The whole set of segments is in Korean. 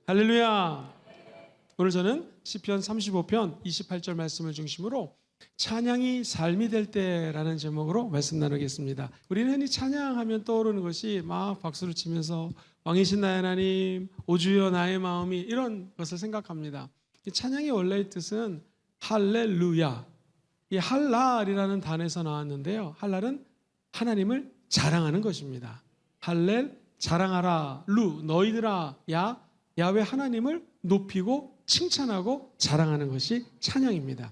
할렐루야. 오늘 저는 시편 35편 28절 말씀을 중심으로 찬양이 삶이 될 때라는 제목으로 말씀 나누겠습니다. 우리는 흔히 찬양하면 떠오르는 것이 막 박수를 치면서 왕이신 나의 하나님, 오 주여 나의 마음이, 이런 것을 생각합니다. 이 찬양의 원래의 뜻은 할렐루야, 이 할랄이라는 단어에서 나왔는데요, 할랄은 하나님을 자랑하는 것입니다. 할렐, 자랑하라. 루, 너희들아. 야, 야훼 하나님을 높이고 칭찬하고 자랑하는 것이 찬양입니다.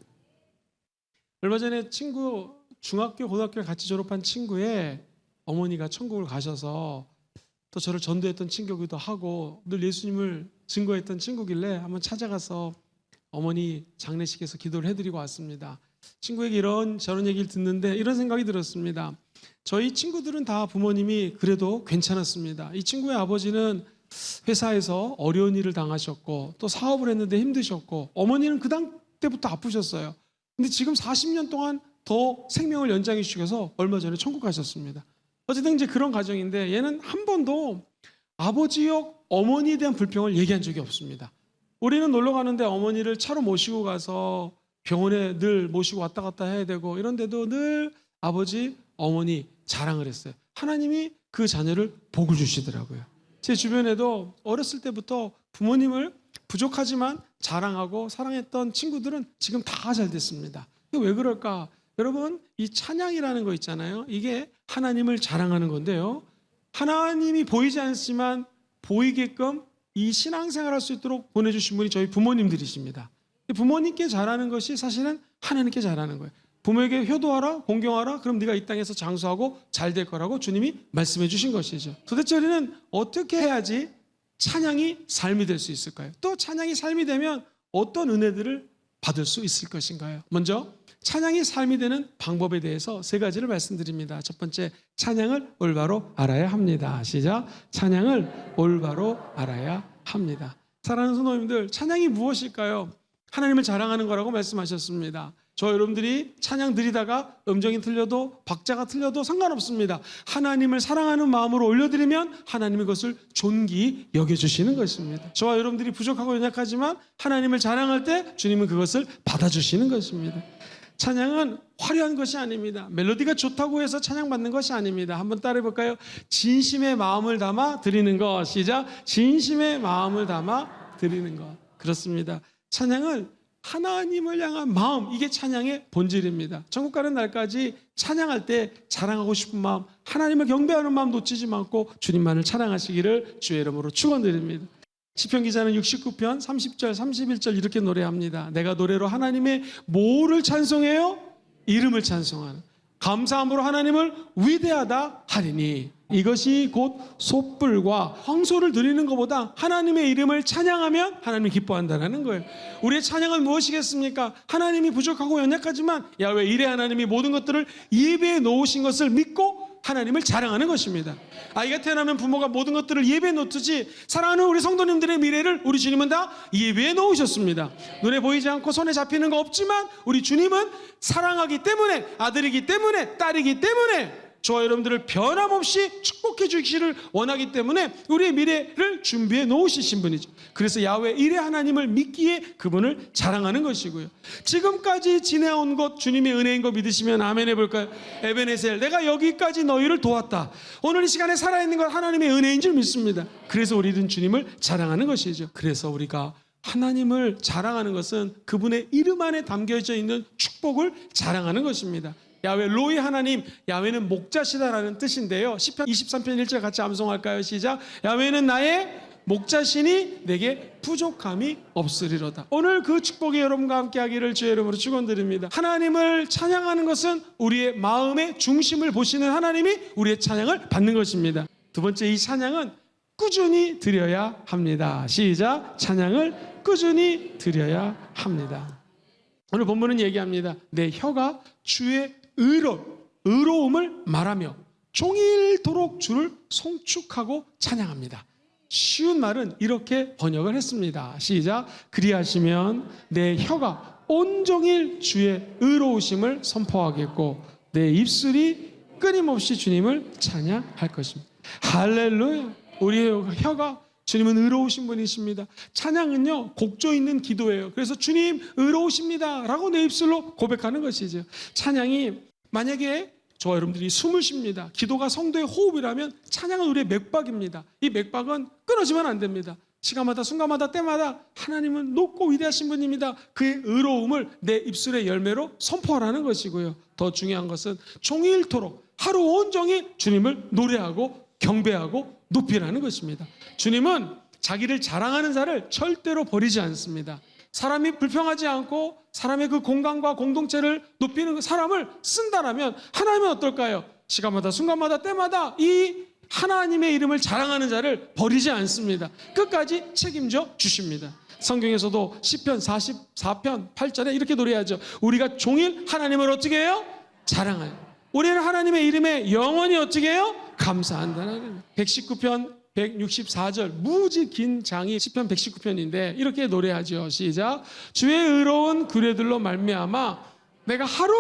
얼마 전에 친구, 중학교, 고등학교 같이 졸업한 친구의 어머니가 천국을 가셔서 또 저를 전도했던 친구기도 하고 늘 예수님을 증거했던 친구길래 한번 찾아가서 어머니 장례식에서 기도를 해드리고 왔습니다. 친구에게 이런 저런 얘기를 듣는데 이런 생각이 들었습니다. 저희 친구들은 다 부모님이 그래도 괜찮았습니다. 이 친구의 아버지는 회사에서 어려운 일을 당하셨고 또 사업을 했는데 힘드셨고 어머니는 그 당때부터 아프셨어요. 근데 지금 40년 동안 더 생명을 연장해 주셔서 얼마 전에 천국 가셨습니다. 어쨌든 이제 그런 가정인데 얘는 한 번도 아버지 역 어머니에 대한 불평을 얘기한 적이 없습니다. 우리는 놀러 가는데 어머니를 차로 모시고 가서 병원에 늘 모시고 왔다 갔다 해야 되고 이런데도 늘 아버지, 어머니 자랑을 했어요. 하나님이 그 자녀를 복을 주시더라고요. 제 주변에도 어렸을 때부터 부모님을 부족하지만 자랑하고 사랑했던 친구들은 지금 다 잘 됐습니다. 왜 그럴까? 여러분, 이 찬양이라는 거 있잖아요. 이게 하나님을 자랑하는 건데요, 하나님이 보이지 않지만 보이게끔 이 신앙생활 할 수 있도록 보내주신 분이 저희 부모님들이십니다. 부모님께 잘하는 것이 사실은 하나님께 잘하는 거예요. 부모에게 효도하라, 공경하라, 그럼 네가 이 땅에서 장수하고 잘 될 거라고 주님이 말씀해 주신 것이죠. 도대체 우리는 어떻게 해야지 찬양이 삶이 될 수 있을까요? 또 찬양이 삶이 되면 어떤 은혜들을 받을 수 있을 것인가요? 먼저 찬양이 삶이 되는 방법에 대해서 세 가지를 말씀드립니다. 첫 번째, 찬양을 올바로 알아야 합니다. 시작. 찬양을 올바로 알아야 합니다. 사랑하는 성도님들, 찬양이 무엇일까요? 하나님을 자랑하는 거라고 말씀하셨습니다. 저 여러분들이 찬양 드리다가 음정이 틀려도 박자가 틀려도 상관없습니다. 하나님을 사랑하는 마음으로 올려드리면 하나님이 그것을 존귀히 여겨주시는 것입니다. 저와 여러분들이 부족하고 연약하지만 하나님을 자랑할 때 주님은 그것을 받아주시는 것입니다. 찬양은 화려한 것이 아닙니다. 멜로디가 좋다고 해서 찬양받는 것이 아닙니다. 한번 따라해 볼까요? 진심의 마음을 담아 드리는 것. 시작. 진심의 마음을 담아 드리는 것. 그렇습니다. 찬양은 하나님을 향한 마음, 이게 찬양의 본질입니다. 천국 가는 날까지 찬양할 때 자랑하고 싶은 마음, 하나님을 경배하는 마음 놓치지 않고 주님만을 찬양하시기를 주의 이름으로 축원드립니다. 시편 기자는 69편 30절 31절 이렇게 노래합니다. 내가 노래로 하나님의 뭐를 찬송해요? 이름을 찬송하는, 감사함으로 하나님을 위대하다 하리니, 이것이 곧 솥불과 황소를 드리는 것보다 하나님의 이름을 찬양하면 하나님이 기뻐한다는 거예요. 우리의 찬양은 무엇이겠습니까? 하나님이 부족하고 연약하지만 야훼 이레 하나님이 모든 것들을 예배해 놓으신 것을 믿고 하나님을 자랑하는 것입니다. 아이가 태어나면 부모가 모든 것들을 예배해 놓듯이 사랑하는 우리 성도님들의 미래를 우리 주님은 다 예배해 놓으셨습니다. 눈에 보이지 않고 손에 잡히는 거 없지만 우리 주님은 사랑하기 때문에, 아들이기 때문에, 딸이기 때문에 저와 여러분들을 변함없이 축복해 주시기를 원하기 때문에 우리의 미래를 준비해 놓으신 분이죠. 그래서 야훼 이레 하나님을 믿기에 그분을 자랑하는 것이고요. 지금까지 지내온 것 주님의 은혜인 거 믿으시면 아멘 해볼까요? 에베네셀, 내가 여기까지 너희를 도왔다. 오늘 이 시간에 살아있는 것 하나님의 은혜인 줄 믿습니다. 그래서 우리는 주님을 자랑하는 것이죠. 그래서 우리가 하나님을 자랑하는 것은 그분의 이름 안에 담겨져 있는 축복을 자랑하는 것입니다. 야훼 로이 하나님, 야훼는 목자시다라는 뜻인데요, 시편 23편 1절 같이 암송할까요? 시작. 야훼는 나의 목자시니 내게 부족함이 없으리로다. 오늘 그 축복이 여러분과 함께 하기를 주의 이름으로 축원드립니다. 하나님을 찬양하는 것은 우리의 마음의 중심을 보시는 하나님이 우리의 찬양을 받는 것입니다. 두 번째, 이 찬양은 꾸준히 드려야 합니다. 시작. 찬양을 꾸준히 드려야 합니다. 오늘 본문은 얘기합니다. 내 혀가 주의 의로움을 말하며 종일토록 주를 송축하고 찬양합니다. 쉬운 말은 이렇게 번역을 했습니다. 시작. 그리하시면 내 혀가 온종일 주의 의로우심을 선포하겠고 내 입술이 끊임없이 주님을 찬양할 것입니다. 할렐루야. 우리의 혀가 주님은 의로우신 분이십니다. 찬양은요, 곡조 있는 기도예요. 그래서 주님 의로우십니다 라고 내 입술로 고백하는 것이죠. 찬양이 만약에 저와 여러분들이 숨을 쉽니다. 기도가 성도의 호흡이라면 찬양은 우리의 맥박입니다. 이 맥박은 끊어지면 안 됩니다. 시간마다 순간마다 때마다 하나님은 높고 위대하신 분입니다. 그의 의로움을 내 입술의 열매로 선포하라는 것이고요. 더 중요한 것은 종일토록 하루 온종일 주님을 노래하고 경배하고 높이라는 것입니다. 주님은 자기를 자랑하는 자를 절대로 버리지 않습니다. 사람이 불평하지 않고 사람의 그 공간과 공동체를 높이는 사람을 쓴다라면 하나님은 어떨까요? 시간마다 순간마다 때마다 이 하나님의 이름을 자랑하는 자를 버리지 않습니다. 끝까지 책임져 주십니다. 성경에서도 시편 44편 8절에 이렇게 노래하죠. 우리가 종일 하나님을 어떻게 해요? 자랑해요. 우리는 하나님의 이름에 영원히 어떻게 해요? 감사한다는 119편 164절 무지 긴 장이 시편 119편인데 이렇게 노래하죠. 시작. 주의 의로운 규례들로 말미암아 내가 하루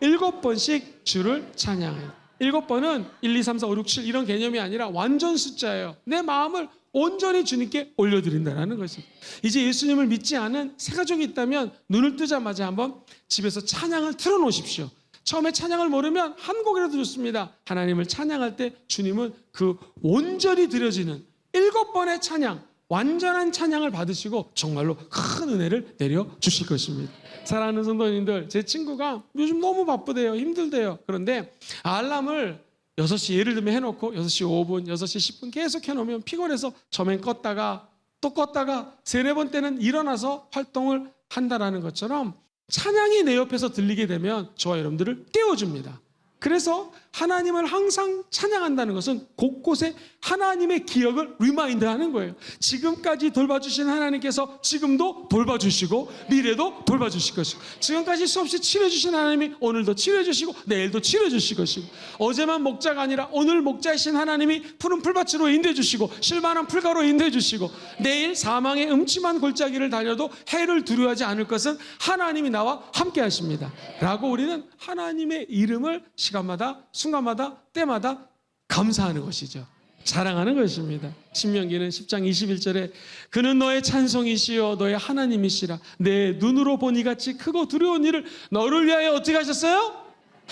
7번씩 주를 찬양해요. 7번은 1, 2, 3, 4, 5, 6, 7 이런 개념이 아니라 완전 숫자예요. 내 마음을 온전히 주님께 올려드린다는 것입니다. 이제 예수님을 믿지 않은 새 가족이 있다면 눈을 뜨자마자 한번 집에서 찬양을 틀어놓으십시오. 처음에 찬양을 모르면 한 곡이라도 좋습니다. 하나님을 찬양할 때 주님은 그 온전히 드려지는 7번의 찬양, 완전한 찬양을 받으시고 정말로 큰 은혜를 내려주실 것입니다. 사랑하는 성도님들, 제 친구가 요즘 너무 바쁘대요. 힘들대요. 그런데 알람을 6시 예를 들면 해놓고 6시 5분, 6시 10분 계속 해놓으면 피곤해서 처음엔 껐다가 또 껐다가 3, 4번 때는 일어나서 활동을 한다라는 것처럼 찬양이 내 옆에서 들리게 되면 저와 여러분들을 깨워줍니다. 그래서 하나님을 항상 찬양한다는 것은 곳곳에 하나님의 기억을 리마인드하는 거예요. 지금까지 돌봐주신 하나님께서 지금도 돌봐주시고 미래도 돌봐주실 것이고 지금까지 수없이 치료해주신 하나님이 오늘도 치료해주시고 내일도 치료해주실 것이고 어제만 목자가 아니라 오늘 목자이신 하나님이 푸른 풀밭으로 인도해주시고 실만한 풀가로 인도해주시고 내일 사망의 음침한 골짜기를 다녀도 해를 두려워하지 않을 것은 하나님이 나와 함께 하십니다 라고 우리는 하나님의 이름을 시간마다 순간마다 때마다 감사하는 것이죠. 자랑하는 것입니다. 신명기는 10장 21절에 그는 너의 찬송이시여 너의 하나님이시라 내 눈으로 보니 같이 크고 두려운 일을 너를 위하여 어떻게 하셨어요?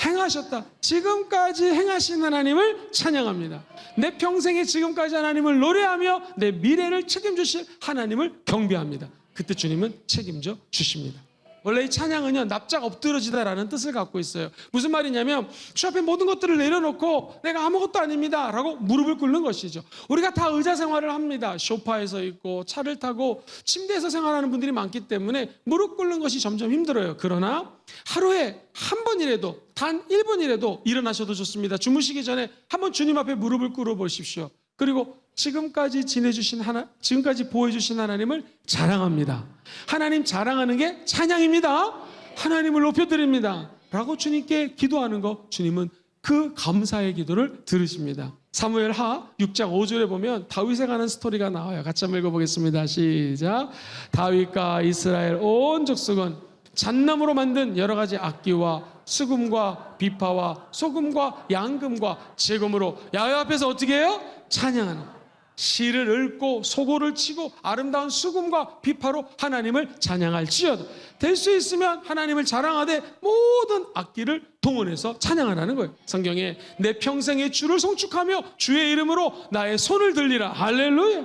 행하셨다. 지금까지 행하신 하나님을 찬양합니다. 내 평생에 지금까지 하나님을 노래하며 내 미래를 책임주실 하나님을 경배합니다. 그때 주님은 책임져 주십니다. 원래 이 찬양은요 납작 엎드러지다라는 뜻을 갖고 있어요. 무슨 말이냐면 주 앞에 모든 것들을 내려놓고 내가 아무것도 아닙니다 라고 무릎을 꿇는 것이죠. 우리가 다 의자 생활을 합니다. 소파에서 있고 차를 타고 침대에서 생활하는 분들이 많기 때문에 무릎 꿇는 것이 점점 힘들어요. 그러나 하루에 한 번이라도 단 1분이라도 일어나셔도 좋습니다. 주무시기 전에 한번 주님 앞에 무릎을 꿇어 보십시오. 그리고 지금까지 지내주신 지금까지 보여주신 하나님을 자랑합니다. 하나님 자랑하는 게 찬양입니다. 하나님을 높여드립니다 라고 주님께 기도하는 거 주님은 그 감사의 기도를 들으십니다. 사무엘하 6장 5절에 보면 다윗에 관한 스토리가 나와요. 같이 한번 읽어보겠습니다. 시작. 다윗과 이스라엘 온 족속은 잣나무로 만든 여러 가지 악기와 수금과 비파와 소금과 양금과 제금으로 야훼 앞에서 어떻게 해요? 찬양하는 시를 읊고 소고를 치고 아름다운 수금과 비파로 하나님을 찬양할지어도 될 수 있으면 하나님을 자랑하되 모든 악기를 동원해서 찬양하라는 거예요. 성경에 내 평생의 주를 송축하며 주의 이름으로 나의 손을 들리라. 할렐루야.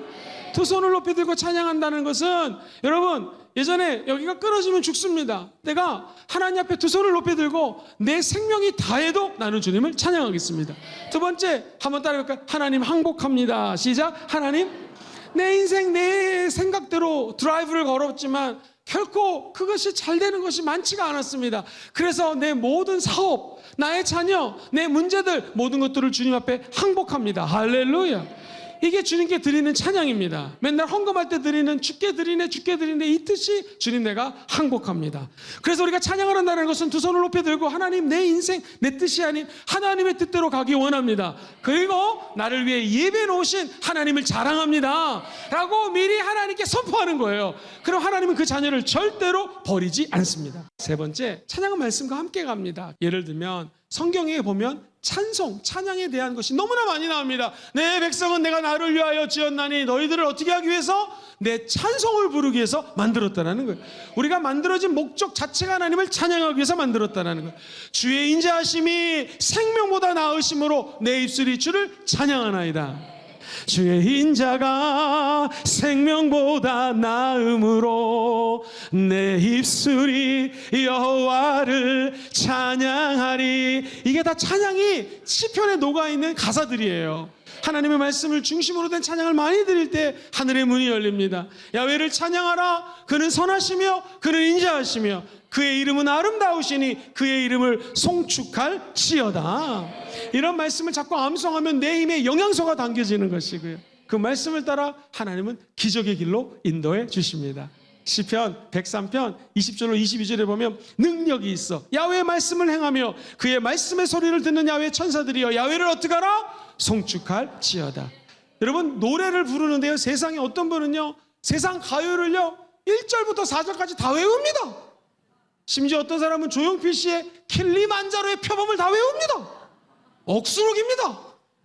두 손을 높이 들고 찬양한다는 것은 여러분 예전에 여기가 끊어지면 죽습니다. 내가 하나님 앞에 두 손을 높이 들고 내 생명이 다해도 나는 주님을 찬양하겠습니다. 두 번째 한번 따라해볼까요? 하나님 항복합니다. 시작. 하나님 내 인생 내 생각대로 드라이브를 걸었지만 결코 그것이 잘 되는 것이 많지가 않았습니다. 그래서 내 모든 사업, 나의 자녀, 내 문제들 모든 것들을 주님 앞에 항복합니다. 할렐루야. 이게 주님께 드리는 찬양입니다. 맨날 헌금할 때 드리는 주께 드리네 이 뜻이 주님 내가 항복합니다. 그래서 우리가 찬양을 한다는 것은 두 손을 높이 들고 하나님 내 인생 내 뜻이 아닌 하나님의 뜻대로 가기 원합니다. 그리고 나를 위해 예배해 놓으신 하나님을 자랑합니다 라고 미리 하나님께 선포하는 거예요. 그럼 하나님은 그 자녀를 절대로 버리지 않습니다. 세 번째, 찬양은 말씀과 함께 갑니다. 예를 들면 성경에 보면 찬송, 찬양에 대한 것이 너무나 많이 나옵니다. 내 백성은 내가 나를 위하여 지었나니 너희들을 어떻게 하기 위해서? 내 찬송을 부르기 위해서 만들었다는 거예요. 우리가 만들어진 목적 자체가 하나님을 찬양하기 위해서 만들었다는 거예요. 주의 인자하심이 생명보다 나으심으로 내 입술이 주를 찬양하나이다. 주의 인자가 생명보다 나음으로 내 입술이 여호와를 찬양하리. 이게 다 찬양이 시편에 녹아있는 가사들이에요. 하나님의 말씀을 중심으로 된 찬양을 많이 드릴 때 하늘의 문이 열립니다. 야훼를 찬양하라. 그는 선하시며 그는 인자하시며 그의 이름은 아름다우시니 그의 이름을 송축할지어다. 이런 말씀을 자꾸 암송하면 내 힘에 영양소가 담겨지는 것이고요. 그 말씀을 따라 하나님은 기적의 길로 인도해 주십니다. 시편 103편 20절로 22절에 보면 능력이 있어 야훼의 말씀을 행하며 그의 말씀의 소리를 듣는 야훼 천사들이여 야훼를 어떡하라? 송축할지어다. 여러분, 노래를 부르는데요, 세상에 어떤 분은요 세상 가요를요 1절부터 4절까지 다 외웁니다. 심지어 어떤 사람은 조용필 씨의 킬리만자로의 표범을 다 외웁니다. 억수록입니다.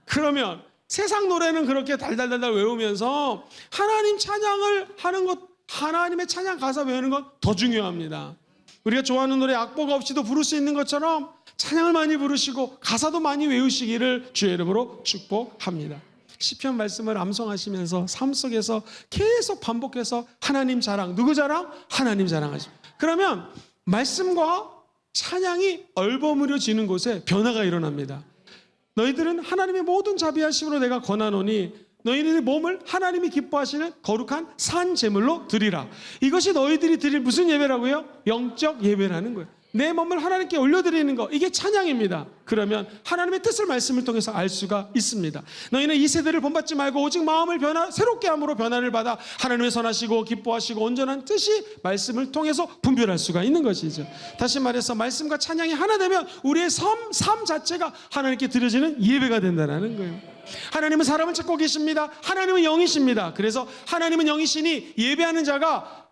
그러면 세상 노래는 그렇게 달달달달 외우면서 하나님 찬양을 하는 것, 하나님의 찬양 가사 외우는 건 더 중요합니다. 우리가 좋아하는 노래 악보가 없이도 부를 수 있는 것처럼 찬양을 많이 부르시고 가사도 많이 외우시기를 주의 이름으로 축복합니다. 시편 말씀을 암송하시면서 삶 속에서 계속 반복해서 하나님 자랑, 누구 자랑? 하나님 자랑하십니다. 그러면 말씀과 찬양이 얼버무려지는 곳에 변화가 일어납니다. 너희들은 하나님의 모든 자비하심으로 내가 권하노니 너희들의 몸을 하나님이 기뻐하시는 거룩한 산 제물로 드리라. 이것이 너희들이 드릴 무슨 예배라고요? 영적 예배라는 거예요. 내 몸을 하나님께 올려드리는 거, 이게 찬양입니다. 그러면 하나님의 뜻을 말씀을 통해서 알 수가 있습니다. 너희는 이 세대를 본받지 말고 오직 마음을 새롭게 함으로 변화를 받아 하나님의 선하시고 기뻐하시고 온전한 뜻이 말씀을 통해서 분별할 수가 있는 것이죠. 다시 말해서 말씀과 찬양이 하나 되면 우리의 삶 자체가 하나님께 드려지는 예배가 된다는 거예요. 하나님은 사람을 찾고 계십니다. 하나님은 영이십니다. 그래서 하나님은 영이시니 예배하는 자가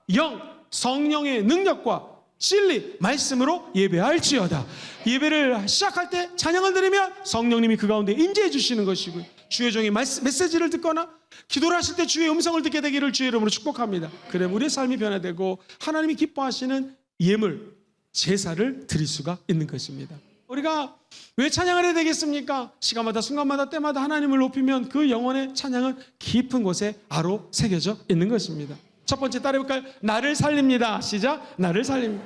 성령의 능력과 진리, 말씀으로 예배할지어다. 예배를 시작할 때 찬양을 드리면 성령님이 그 가운데 임재해 주시는 것이고요. 주의 종이 메시지를 듣거나 기도를 하실 때 주의 음성을 듣게 되기를 주의 이름으로 축복합니다. 그래 우리의 삶이 변화되고 하나님이 기뻐하시는 예물, 제사를 드릴 수가 있는 것입니다. 우리가 왜 찬양을 해야 되겠습니까? 시간마다 순간마다 때마다 하나님을 높이면 그 영혼의 찬양은 깊은 곳에 아로 새겨져 있는 것입니다. 첫 번째 따라해볼까요? 나를 살립니다. 시작. 나를 살립니다.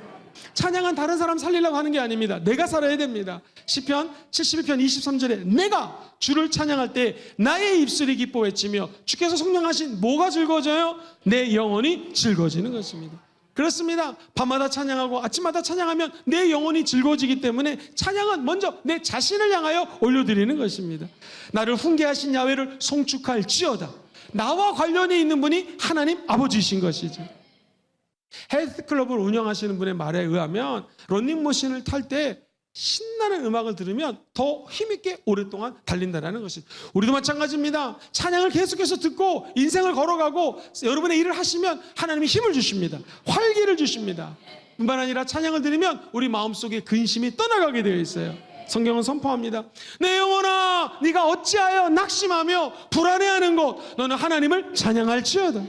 찬양은 다른 사람 살리려고 하는 게 아닙니다. 내가 살아야 됩니다. 시편 71편 23절에 내가 주를 찬양할 때 나의 입술이 기뻐 외치며 주께서 성령하신 뭐가 즐거워져요? 내 영혼이 즐거워지는 것입니다. 그렇습니다. 밤마다 찬양하고 아침마다 찬양하면 내 영혼이 즐거워지기 때문에 찬양은 먼저 내 자신을 향하여 올려드리는 것입니다. 나를 훈계하신 야훼를 송축할지어다. 나와 관련이 있는 분이 하나님 아버지이신 것이죠. 헬스클럽을 운영하시는 분의 말에 의하면 러닝머신을 탈 때 신나는 음악을 들으면 더 힘있게 오랫동안 달린다는 것입니다. 우리도 마찬가지입니다. 찬양을 계속해서 듣고 인생을 걸어가고 여러분의 일을 하시면 하나님이 힘을 주십니다. 활기를 주십니다. 뿐만 아니라 찬양을 들으면 우리 마음속에 근심이 떠나가게 되어 있어요. 성경은 선포합니다. 내 영혼아 네가 어찌하여 낙심하며 불안해하는 것 너는 하나님을 찬양할지어다.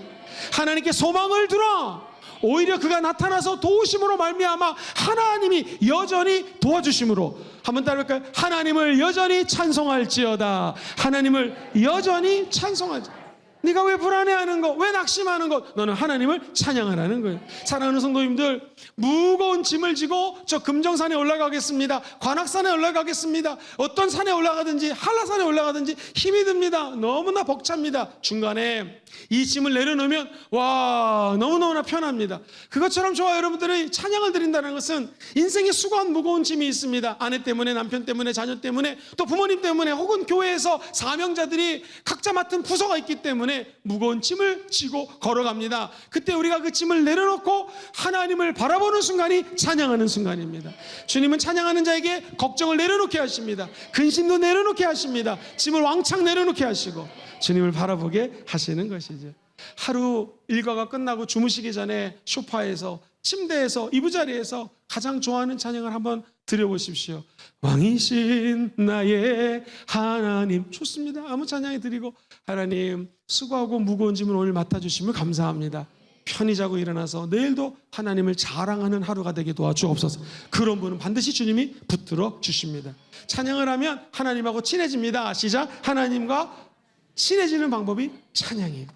하나님께 소망을 두라. 오히려 그가 나타나서 도우심으로 말미암아 하나님이 여전히 도와주심으로, 한번 따라할까요? 하나님을 여전히 찬송할지어다. 하나님을 여전히 찬송하자. 네가 왜 불안해하는 것, 왜 낙심하는 것, 너는 하나님을 찬양하라는 거예요. 사랑하는 성도님들, 무거운 짐을 지고 저 금정산에 올라가겠습니다, 관악산에 올라가겠습니다, 어떤 산에 올라가든지 한라산에 올라가든지 힘이 듭니다. 너무나 벅찹니다. 중간에 이 짐을 내려놓으면 와 너무너무나 편합니다. 그것처럼 저와 여러분들이 찬양을 드린다는 것은 인생에 수고한 무거운 짐이 있습니다. 아내 때문에, 남편 때문에, 자녀 때문에, 또 부모님 때문에, 혹은 교회에서 사명자들이 각자 맡은 부서가 있기 때문에 무거운 짐을 지고 걸어갑니다. 그때 우리가 그 짐을 내려놓고 하나님을 바라보는 순간이 찬양하는 순간입니다. 주님은 찬양하는 자에게 걱정을 내려놓게 하십니다. 근심도 내려놓게 하십니다. 짐을 왕창 내려놓게 하시고 주님을 바라보게 하시는 것이죠. 하루 일과가 끝나고 주무시기 전에 소파에서 침대에서 이부자리에서 가장 좋아하는 찬양을 한번 드려보십시오. 왕이신 나의 하나님. 좋습니다. 아무 찬양이 드리고, 하나님 수고하고 무거운 짐을 오늘 맡아주시면 감사합니다. 편히 자고 일어나서 내일도 하나님을 자랑하는 하루가 되게 도와주옵소서. 그런 분은 반드시 주님이 붙들어 주십니다. 찬양을 하면 하나님하고 친해집니다. 시작. 하나님과 친해지는 방법이 찬양이에요.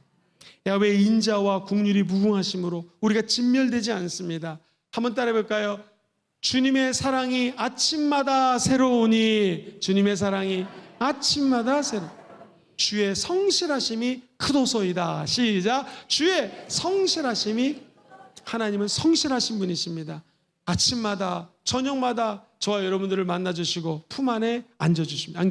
야훼의 인자와 국률이 무궁하심으로 우리가 진멸되지 않습니다. 한번 따라해볼까요? 주님의 사랑이 아침마다 새로우니, 주님의 사랑이 아침마다 새로우니, 주의 성실하심이 크도소이다. 시작. 주의 성실하심이, 하나님은 성실하신 분이십니다. 아침마다 저녁마다 저와 여러분들을 만나주시고 품 안에 안겨주십니다.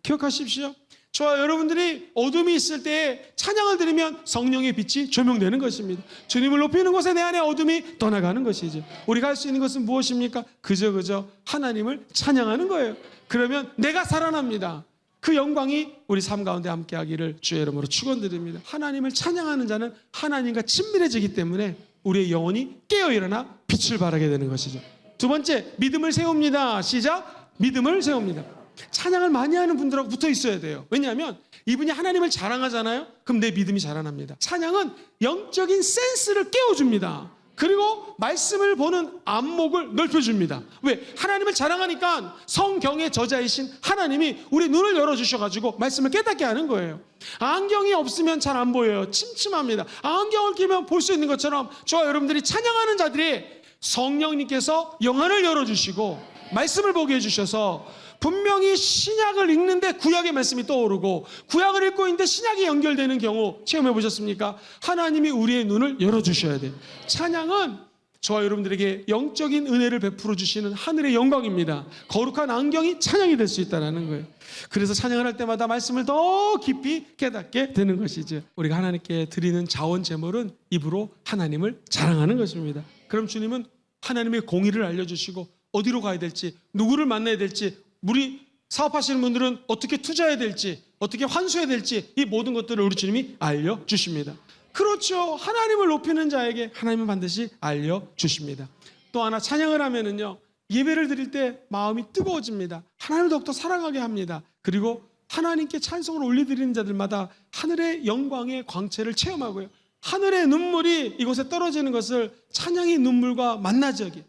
기억하십시오. 저와 여러분들이 어둠이 있을 때 찬양을 들으면 성령의 빛이 조명되는 것입니다. 주님을 높이는 곳에 내 안에 어둠이 떠나가는 것이죠. 우리가 할 수 있는 것은 무엇입니까? 그저 하나님을 찬양하는 거예요. 그러면 내가 살아납니다. 그 영광이 우리 삶 가운데 함께하기를 주의 이름으로 축원드립니다. 하나님을 찬양하는 자는 하나님과 친밀해지기 때문에 우리의 영혼이 깨어일어나 빛을 발하게 되는 것이죠. 두 번째, 믿음을 세웁니다. 시작. 믿음을 세웁니다. 찬양을 많이 하는 분들하고 붙어 있어야 돼요. 왜냐하면 이분이 하나님을 자랑하잖아요. 그럼 내 믿음이 자라납니다. 찬양은 영적인 센스를 깨워줍니다. 그리고 말씀을 보는 안목을 넓혀줍니다. 왜? 하나님을 자랑하니까 성경의 저자이신 하나님이 우리 눈을 열어주셔가지고 말씀을 깨닫게 하는 거예요. 안경이 없으면 잘 안 보여요. 침침합니다. 안경을 끼면 볼 수 있는 것처럼 저와 여러분들이 찬양하는 자들이 성령님께서 영안을 열어주시고 말씀을 보게 해주셔서 분명히 신약을 읽는데 구약의 말씀이 떠오르고, 구약을 읽고 있는데 신약이 연결되는 경우 체험해 보셨습니까? 하나님이 우리의 눈을 열어주셔야 돼요. 찬양은 저와 여러분들에게 영적인 은혜를 베풀어 주시는 하늘의 영광입니다. 거룩한 안경이 찬양이 될 수 있다는 거예요. 그래서 찬양을 할 때마다 말씀을 더 깊이 깨닫게 되는 것이죠. 우리가 하나님께 드리는 자원 제물은 입으로 하나님을 자랑하는 것입니다. 그럼 주님은 하나님의 공의를 알려주시고 어디로 가야 될지, 누구를 만나야 될지, 우리 사업하시는 분들은 어떻게 투자해야 될지, 어떻게 환수해야 될지, 이 모든 것들을 우리 주님이 알려주십니다. 그렇죠. 하나님을 높이는 자에게 하나님은 반드시 알려주십니다. 또 하나, 찬양을 하면은요, 예배를 드릴 때 마음이 뜨거워집니다. 하나님을 더욱더 사랑하게 합니다. 그리고 하나님께 찬송을 올려드리는 자들마다 하늘의 영광의 광채를 체험하고요, 하늘의 눈물이 이곳에 떨어지는 것을 찬양의 눈물과 만나지하게,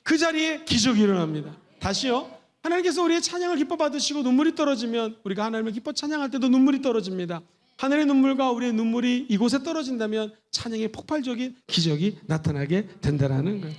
그 자리에 기적이 일어납니다. 다시요. 하나님께서 우리의 찬양을 기뻐 받으시고 눈물이 떨어지면 우리가 하나님을 기뻐 찬양할 때도 눈물이 떨어집니다. 하늘의 눈물과 우리의 눈물이 이곳에 떨어진다면 찬양의 폭발적인 기적이 나타나게 된다는 거예요.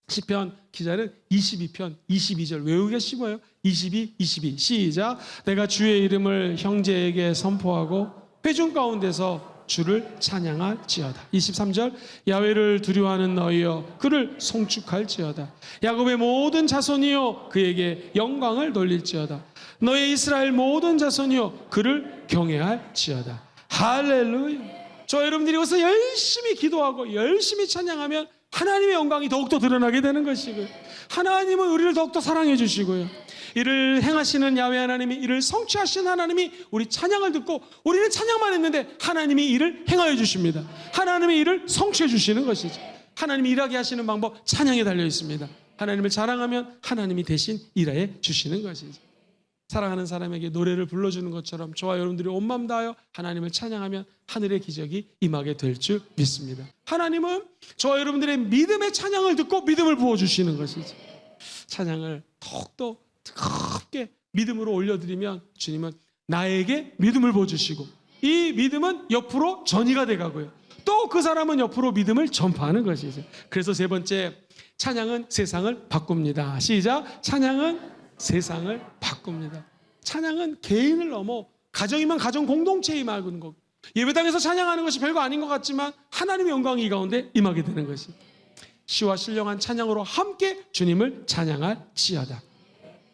시편 기자는 22편 22절 외우기가 쉬워요. 22, 22 시작. 내가 주의 이름을 형제에게 선포하고 회중 가운데서 주를 찬양할지어다. 23절 야훼를 두려워하는 너희여 그를 송축할지어다. 야곱의 모든 자손이여 그에게 영광을 돌릴지어다. 너의 이스라엘 모든 자손이여 그를 경외할지어다. 할렐루야. 저 여러분들이 이것을 열심히 기도하고 열심히 찬양하면 하나님의 영광이 더욱더 드러나게 되는 것이고요, 하나님은 우리를 더욱더 사랑해 주시고요, 이를 행하시는 야훼 하나님이, 이를 성취하신 하나님이 우리 찬양을 듣고 우리는 찬양만 했는데 하나님이 이를 행하여 주십니다. 하나님이 이를 성취해 주시는 것이죠. 하나님이 일하게 하시는 방법, 찬양에 달려 있습니다. 하나님을 자랑하면 하나님이 대신 일하여 주시는 것이죠. 사랑하는 사람에게 노래를 불러주는 것처럼 저와 여러분들이 온 마음 다하여 하나님을 찬양하면 하늘의 기적이 임하게 될 줄 믿습니다. 하나님은 저와 여러분들의 믿음의 찬양을 듣고 믿음을 부어주시는 것이죠. 찬양을 더욱더 뜨겁게 믿음으로 올려드리면 주님은 나에게 믿음을 부어주시고, 이 믿음은 옆으로 전이가 돼가고요, 또 그 사람은 옆으로 믿음을 전파하는 것이죠. 그래서 세 번째, 찬양은 세상을 바꿉니다. 시작. 찬양은 세상을 바꿉니다. 찬양은 개인을 넘어 가정이면 가정 공동체에 임하는 것, 예배당에서 찬양하는 것이 별거 아닌 것 같지만 하나님의 영광이 이 가운데 임하게 되는 것이, 시와 신령한 찬양으로 함께 주님을 찬양할지어다.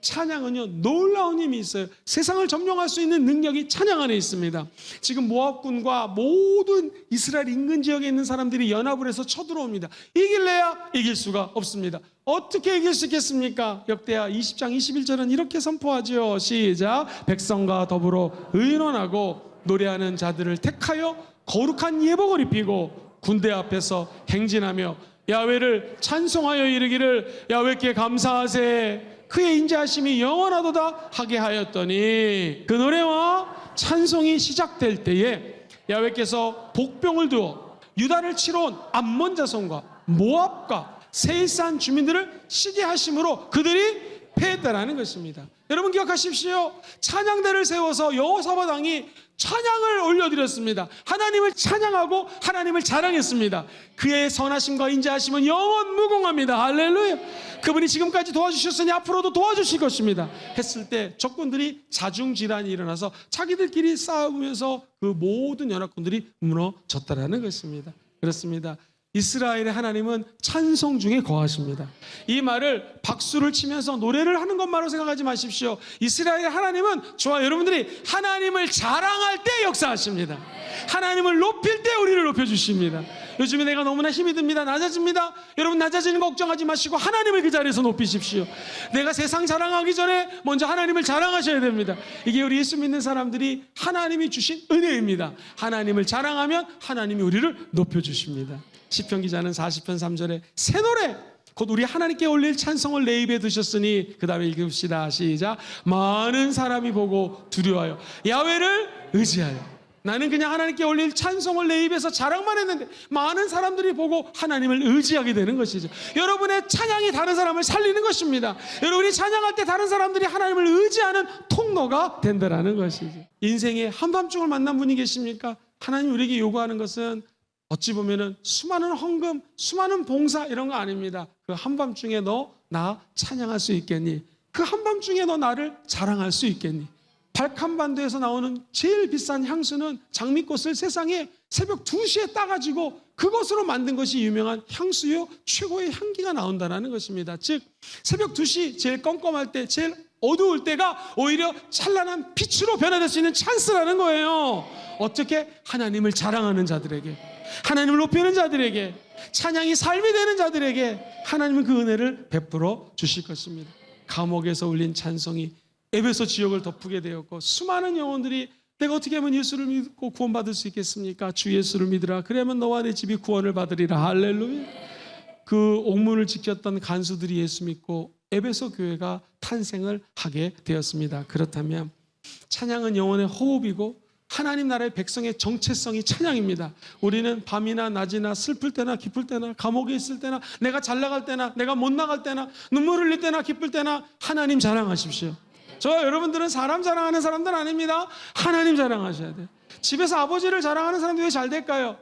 찬양은요 놀라운 힘이 있어요. 세상을 점령할 수 있는 능력이 찬양 안에 있습니다. 지금 모압군과 모든 이스라엘 인근 지역에 있는 사람들이 연합을 해서 쳐들어옵니다. 이길래야 이길 수가 없습니다. 어떻게 이길 수 있겠습니까? 역대하 20장 21절은 이렇게 선포하죠. 시작. 백성과 더불어 의논하고 노래하는 자들을 택하여 거룩한 예복을 입히고 군대 앞에서 행진하며 야훼를 찬송하여 이르기를 야훼께 감사하세 그의 인자하심이 영원하도다 하게 하였더니 그 노래와 찬송이 시작될 때에 야훼께서 복병을 두어 유다를 치러 온 암몬 자손과 모압과 세일산 주민들을 시게 하심으로 그들이 패했다라는 것입니다. 여러분 기억하십시오. 찬양대를 세워서 여호사밧 왕이 찬양을 올려드렸습니다. 하나님을 찬양하고 하나님을 자랑했습니다. 그의 선하심과 인자하심은 영원 무궁합니다. 할렐루야. 그분이 지금까지 도와주셨으니 앞으로도 도와주실 것입니다 했을 때 적군들이 자중질환이 일어나서 자기들끼리 싸우면서 그 모든 연합군들이 무너졌다라는 것입니다. 그렇습니다. 이스라엘의 하나님은 찬송 중에 거하십니다. 이 말을 박수를 치면서 노래를 하는 것만으로 생각하지 마십시오. 이스라엘의 하나님은 저와 여러분들이 하나님을 자랑할 때 역사하십니다. 하나님을 높일 때 우리를 높여주십니다. 요즘에 내가 너무나 힘이 듭니다. 낮아집니다. 여러분 낮아지는 거 걱정하지 마시고 하나님을 그 자리에서 높이십시오. 내가 세상 자랑하기 전에 먼저 하나님을 자랑하셔야 됩니다. 이게 우리 예수 믿는 사람들이 하나님이 주신 은혜입니다. 하나님을 자랑하면 하나님이 우리를 높여주십니다. 시편 기자는 40편 3절에 새 노래 곧 우리 하나님께 올릴 찬송을 내 입에 드셨으니 그 다음에 읽읍시다. 시작. 많은 사람이 보고 두려워하여 야훼를 의지하여. 나는 그냥 하나님께 올릴 찬송을 내 입에서 자랑만 했는데 많은 사람들이 보고 하나님을 의지하게 되는 것이죠. 여러분의 찬양이 다른 사람을 살리는 것입니다. 여러분이 찬양할 때 다른 사람들이 하나님을 의지하는 통로가 된다는 것이죠. 인생의 한밤중을 만난 분이 계십니까? 하나님 우리에게 요구하는 것은 어찌 보면은 수많은 헌금, 수많은 봉사 이런 거 아닙니다. 그 한밤중에 너 나 찬양할 수 있겠니? 그 한밤중에 너 나를 자랑할 수 있겠니? 발칸반도에서 나오는 제일 비싼 향수는 장미꽃을 세상에 새벽 2시에 따가지고 그것으로 만든 것이 유명한 향수요 최고의 향기가 나온다는 것입니다. 즉 새벽 2시 제일 껌껌할 때 제일 어두울 때가 오히려 찬란한 빛으로 변화될 수 있는 찬스라는 거예요. 어떻게? 하나님을 자랑하는 자들에게, 하나님을 높이는 자들에게, 찬양이 삶이 되는 자들에게 하나님은 그 은혜를 베풀어 주실 것입니다. 감옥에서 울린 찬송이 에베소 지역을 덮게 되었고 수많은 영혼들이 내가 어떻게 하면 예수를 믿고 구원받을 수 있겠습니까? 주 예수를 믿으라. 그러면 너와 내 집이 구원을 받으리라. 할렐루야. 그 옥문을 지켰던 간수들이 예수 믿고 에베소 교회가 탄생을 하게 되었습니다. 그렇다면 찬양은 영혼의 호흡이고 하나님 나라의 백성의 정체성이 찬양입니다. 우리는 밤이나 낮이나 슬플 때나 기쁠 때나 감옥에 있을 때나 내가 잘 나갈 때나 내가 못 나갈 때나 눈물 흘릴 때나 기쁠 때나 하나님 자랑하십시오. 저와 여러분들은 사람 자랑하는 사람들 아닙니다. 하나님 자랑하셔야 돼요. 집에서 아버지를 자랑하는 사람들이 왜 잘 될까요?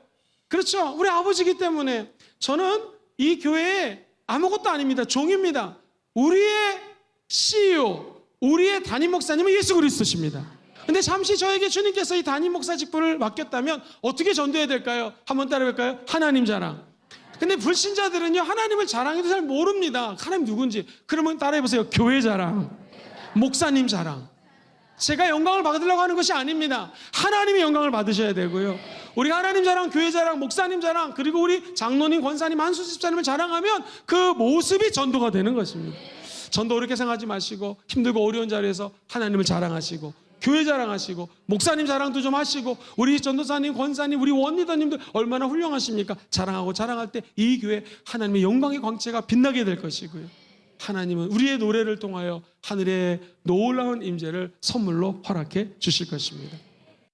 그렇죠. 우리 아버지이기 때문에. 저는 이 교회에 아무것도 아닙니다. 종입니다. 우리의 CEO, 우리의 담임 목사님은 예수 그리스도십니다. 근데 잠시 저에게 주님께서 이 담임 목사 직분을 맡겼다면 어떻게 전도해야 될까요? 한번 따라해볼까요? 하나님 자랑. 근데 불신자들은요 하나님을 자랑해도 잘 모릅니다. 하나님 누군지. 그러면 따라해보세요. 교회 자랑, 목사님 자랑. 제가 영광을 받으려고 하는 것이 아닙니다. 하나님이 영광을 받으셔야 되고요. 우리 하나님 자랑, 교회 자랑, 목사님 자랑, 그리고 우리 장로님, 권사님, 한수 집사님을 자랑하면 그 모습이 전도가 되는 것입니다. 전도 어렵게 생각하지 마시고 힘들고 어려운 자리에서 하나님을 자랑하시고 교회 자랑하시고 목사님 자랑도 좀 하시고 우리 전도사님, 권사님, 우리 원리더님들 얼마나 훌륭하십니까? 자랑하고 자랑할 때 이 교회 하나님의 영광의 광채가 빛나게 될 것이고요. 하나님은 우리의 노래를 통하여 하늘의 놀라운 임재를 선물로 허락해 주실 것입니다.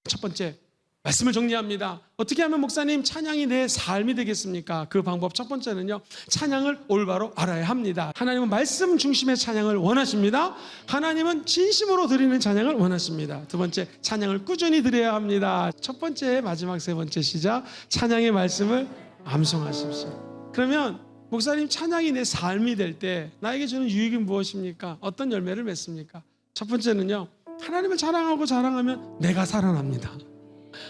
첫 번째 말씀을 정리합니다. 어떻게 하면 목사님 찬양이 내 삶이 되겠습니까? 그 방법 첫 번째는요, 찬양을 올바로 알아야 합니다. 하나님은 말씀 중심의 찬양을 원하십니다. 하나님은 진심으로 드리는 찬양을 원하십니다. 두 번째, 찬양을 꾸준히 드려야 합니다. 첫 번째, 마지막 세 번째 시작, 찬양의 말씀을 암송하십시오. 그러면 목사님 찬양이 내 삶이 될 때 나에게 주는 유익이 무엇입니까? 어떤 열매를 맺습니까? 첫 번째는요, 하나님을 자랑하고 자랑하면 내가 살아납니다.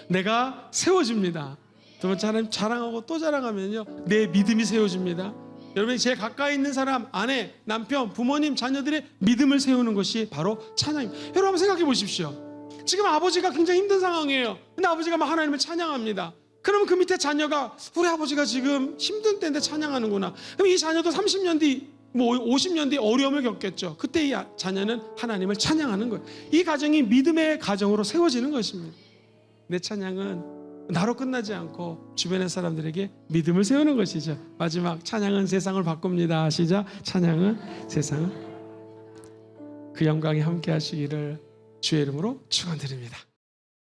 내가 세워집니다. 두 번째, 하나님 자랑하고 또 자랑하면요 내 믿음이 세워집니다. 여러분이 제일 가까이 있는 사람, 아내, 남편, 부모님, 자녀들의 믿음을 세우는 것이 바로 찬양입니다. 여러분 한번 생각해 보십시오. 지금 아버지가 굉장히 힘든 상황이에요. 근데 아버지가 막 하나님을 찬양합니다. 그러면 그 밑에 자녀가 우리 아버지가 지금 힘든 때인데 찬양하는구나. 그럼 이 자녀도 30년 뒤 50년 뒤에 어려움을 겪겠죠. 그때 이 자녀는 하나님을 찬양하는 거예요. 이 가정이 믿음의 가정으로 세워지는 것입니다. 내 찬양은 나로 끝나지 않고 주변의 사람들에게 믿음을 세우는 것이죠. 마지막 찬양은 세상을 바꿉니다. 시작. 찬양은 세상을 그 영광에 함께 하시기를 주의 이름으로 축원드립니다.